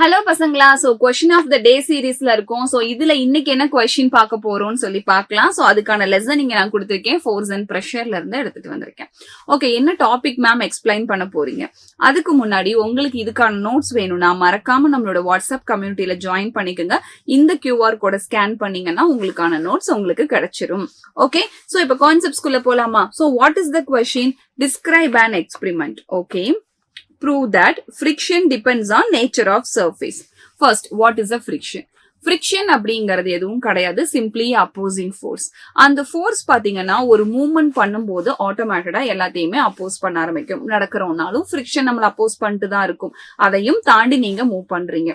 Hello பசங்களா, so question of the டே சீரீஸ்ல இருக்கும். சோ இதுல இன்னைக்கு என்ன கொஸ்டின் பார்க்க போறோம்னு சொல்லி பார்க்கலாம். சோ அதுக்கான லெசன் இங்க நான் கொடுத்திருக்கேன். ஃபோர்ஸ் அண்ட் பிரஷர்ல இருந்து எடுத்துட்டு வந்திருக்கேன். ஓகே, என்ன டாபிக் மேம் எக்ஸ்பிளைன் பண்ண போறீங்க? அதுக்கு முன்னாடி உங்களுக்கு இதுக்கான நோட்ஸ் வேணும்னா மறக்காம நம்மளோட வாட்ஸ்அப் கம்யூனிட்டியில ஜாயின் பண்ணிக்கோங்க. இந்த QR கோட ஸ்கேன் பண்ணீங்கன்னா உங்களுக்கான நோட்ஸ் உங்களுக்கு கிடைச்சிரும். ஓகே, சோ இப்ப கான்செப்ட்ஸ்குள்ள போலாமா? So what is the question? Describe an experiment. Okay, prove that friction depends on nature of surface. First, what is a friction? friction அப்படிங்கிறது எதுவும் கிடையாது, சிம்பிளி அப்போசிங் ஃபோர்ஸ். அந்த ஃபோர்ஸ் பாத்தீங்கன்னா ஒரு மூவ்மெண்ட் பண்ணும்போது ஆட்டோமேட்டடா எல்லாத்தையுமே அப்போஸ் பண்ண ஆரம்பிக்கும். நடக்கிறோம்னாலும் ஃப்ரிக்ஷன் நம்மள அப்போஸ் பண்ணிட்டு தான் இருக்கும். அதையும் தாண்டி நீங்க மூவ் பண்றீங்க.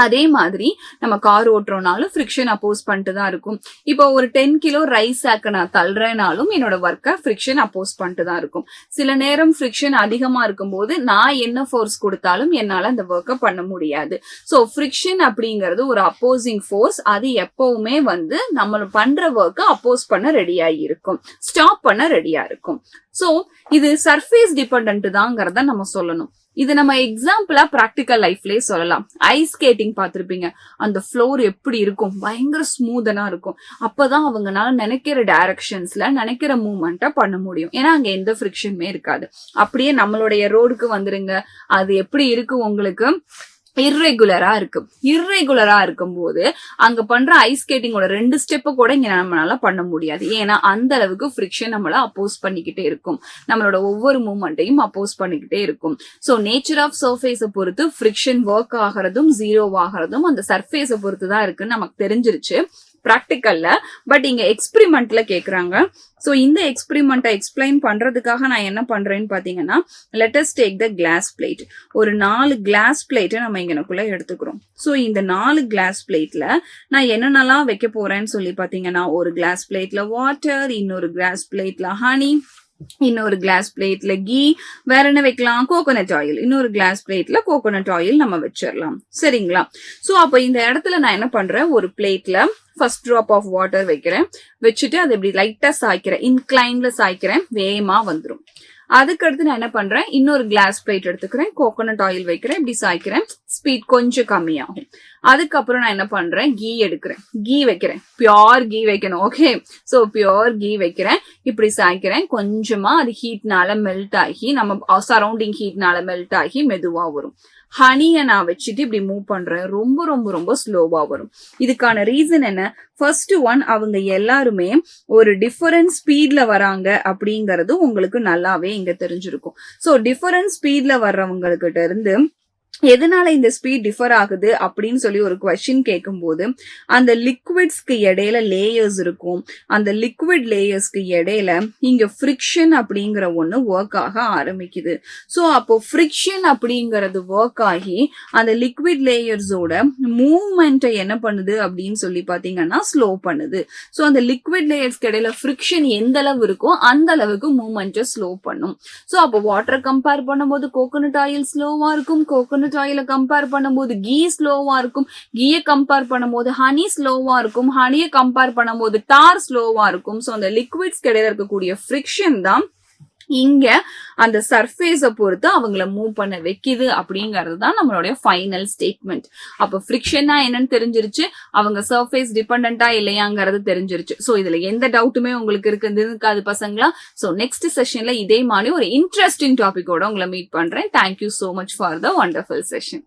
அதே மாதிரி நம்ம கார் ஓட்டுறோம்னாலும் ஃப்ரிக்ஷன் அப்போஸ் பண்ணிட்டு தான் இருக்கும். இப்போ ஒரு 10 கிலோ ரைஸ் ஆக்க நான் தள்ளுறேனாலும் என்னோட ஒர்க்கை ஃப்ரிக்ஷன் அப்போஸ் பண்ணிட்டு தான் இருக்கும். சில நேரம் ஃப்ரிக்ஷன் அதிகமா இருக்கும்போது நான் என்ன ஃபோர்ஸ் கொடுத்தாலும் என்னால அந்த ஒர்க்கை பண்ண முடியாது. ஸோ ஃப்ரிக்ஷன் அப்படிங்கிறது ஒரு அப்போசிங் ஃபோர்ஸ். அது எப்பவுமே நம்ம பண்ற ஒர்க்கை அப்போஸ் பண்ண ரெடியா இருக்கும், ஸ்டாப் பண்ண ரெடியா இருக்கும். ஸோ இது சர்ஃபேஸ் டிபெண்ட் தாங்கிறத நம்ம சொல்லணும். இது நம்ம எக்ஸாம்பிளா பிராக்டிக்கல் லைஃப்லயே சொல்லலாம். ஐஸ் ஸ்கேட்டிங் பார்த்திருப்பீங்க. அந்த ஃப்ளோர் எப்படி இருக்கும்? பயங்கர ஸ்மூதனா இருக்கும். அப்பதான் அவங்கனால நினைக்கிற டைரக்ஷன்ஸ்ல நினைக்கிற மூவ்மெண்ட்டை பண்ண முடியும். ஏன்னா அங்க எந்த ஃப்ரிக்ஷனுமே இருக்காது. அப்படியே நம்மளுடைய ரோடுக்கு வந்துருங்க, அது எப்படி இருக்கு உங்களுக்கு? இர்ரெகுலரா இருக்கு. இர்ரெகுலரா இருக்கும்போது அங்க பண்ற ஐஸ் ஸ்கேட்டிங்கோட 2 ஸ்டெப்ப கூட இங்க நம்மளால பண்ண முடியாது. ஏன்னா அந்த அளவுக்கு ஃப்ரிக்ஷன் நம்மள அப்போஸ் பண்ணிக்கிட்டே இருக்கும். நம்மளோட ஒவ்வொரு மூவ்மெண்ட்டையும் அப்போஸ் பண்ணிக்கிட்டே இருக்கும். சோ நேச்சர் ஆஃப் சர்ஃபேஸை பொறுத்து ஃப்ரிக்ஷன் ஒர்க் ஆகிறதும் ஜீரோ ஆகிறதும் அந்த சர்ஃபேஸை பொறுத்து தான் இருக்குன்னு நமக்கு தெரிஞ்சிருச்சு பிராக்டிக்கல்ல. பட் இங்க எக்ஸ்பெரிமெண்ட்ல கேக்குறாங்க. சோ இந்த எக்ஸ்பெரிமெண்ட்டை எக்ஸ்பிளைன் பண்றதுக்காக நான் என்ன பண்றேன்னு பாத்தீங்கன்னா, let us take the glass plate. ஒரு 4 கிளாஸ் பிளேட்டை நம்ம இங்கனக்குள்ள எடுத்துக்கிறோம். சோ இந்த 4 கிளாஸ் பிளேட்ல நான் என்னென்னலாம் வைக்க போறேன்னு சொல்லி பாத்தீங்கன்னா, ஒரு கிளாஸ் பிளேட்ல வாட்டர், இன்னொரு கிளாஸ் பிளேட்ல ஹனி, இன்னொரு கிளாஸ் பிளேட்ல கீ, வேற என்ன வைக்கலாம்? Coconut oil. இன்னொரு கிளாஸ் பிளேட்ல கோகோனட் ஆயில் நம்ம வச்சிடலாம். சரிங்களா? சோ அப்ப இந்த இடத்துல நான் என்ன பண்றேன், ஒரு பிளேட்ல ஃபர்ஸ்ட் ட்ராப் ஆஃப் வாட்டர் வைக்கிறேன். வச்சுட்டு அதை இப்படி லைட்டா சாய்க்கிறேன், இன்க்ளைன்ல சாய்க்கிறேன், வேகமா வந்துடும். அதுக்கடுத்து நான் என்ன பண்றேன், இன்னொரு கிளாஸ் பிளேட் எடுத்துக்கிறேன், கோகோனட் ஆயில் வைக்கிறேன், இப்படி சாய்க்கிறேன், ஸ்பீட் கொஞ்சம் கம்மியாகும். அதுக்கப்புறம் நான் என்ன பண்றேன், கீ எடுக்கிறேன், கீ வைக்கிறேன், பியோர் கீ வைக்கணும். ஓகே, சோ பியோர் கீ வைக்கிறேன், இப்படி சாய்க்கிறேன், கொஞ்சமா அது ஹீட்னால மெல்ட் ஆகி நம்ம சரௌண்டிங் ஹீட்னால மெல்ட் ஆகி மெதுவா வரும். ஹனியை நான் வச்சுட்டு இப்படி மூவ் பண்றேன், ரொம்ப ரொம்ப ரொம்ப ஸ்லோவா வரும். இதுக்கான ரீசன் என்ன? ஃபர்ஸ்ட் ஒன், அவங்க எல்லாருமே ஒரு டிஃபரண்ட் ஸ்பீட்ல வராங்க அப்படிங்கறது உங்களுக்கு நல்லாவே இங்க தெரிஞ்சிருக்கும். சோ டிஃபரண்ட் ஸ்பீட்ல வர்றவங்ககிட்ட இருந்து எதனால இந்த ஸ்பீட் டிஃபர் ஆகுது அப்படின்னு சொல்லி ஒரு கொஸ்டின் கேட்கும்போது, அந்த லிக்விட்ஸ்க்கு இடையில லேயர்ஸ் இருக்கும். அந்த லிக்விட் லேயர்ஸ்க்கு இடையில இங்க ஃப்ரிக்ஷன் அப்படிங்கிற ஒண்ணு ஒர்க் ஆக ஆரம்பிக்குது. சோ அப்போ ஃப்ரிக்ஷன் அப்படிங்கறது ஒர்க் ஆகி அந்த லிக்விட் லேயர்ஸோட மூவ்மெண்ட்டை என்ன பண்ணுது அப்படின்னு சொல்லி பாத்தீங்கன்னா ஸ்லோ பண்ணுது. சோ அந்த லிக்விட் லேயர்ஸ்க்கு இடையில ஃப்ரிக்ஷன் எந்த அளவு இருக்கோ அந்த அளவுக்கு மூவ்மெண்ட்டை ஸ்லோ பண்ணும். சோ அப்போ வாட்டரை கம்பேர் பண்ணும்போது கோகோனட் ஆயில் ஸ்லோவா இருக்கும், கோகோனட் ஆயில கம்பேர் பண்ணும்போது கீ ஸ்லோவா இருக்கும், கீயை கம்பேர் பண்ணும்போது ஹனி ஸ்லோவா இருக்கும், ஹனியை கம்பேர் பண்ணும்போது டார் ஸ்லோவா இருக்கும். சோ அந்த லிக்விட்ஸ் இடையில இருக்கக்கூடிய ஃப்ரிக்ஷன் தான் இங்க அந்த சர்ஃபேஸை பொறுத்து அவங்கள மூவ் பண்ண வைக்குது அப்படிங்கிறது தான் நம்மளுடைய ஃபைனல் ஸ்டேட்மெண்ட். அப்ப ஃப்ரிக்ஷனா என்னன்னு தெரிஞ்சிருச்சு, அவங்க சர்ஃபேஸ் டிபெண்டா இல்லையாங்கிறது தெரிஞ்சிருச்சு. சோ இதுல எந்த டவுட்டுமே உங்களுக்கு இருக்காது பசங்களா. சோ நெக்ஸ்ட் செஷன்ல இதே மாதிரி ஒரு இன்ட்ரெஸ்டிங் டாபிக்கோட உங்களை மீட் பண்றேன். Thank you so much for the wonderful session.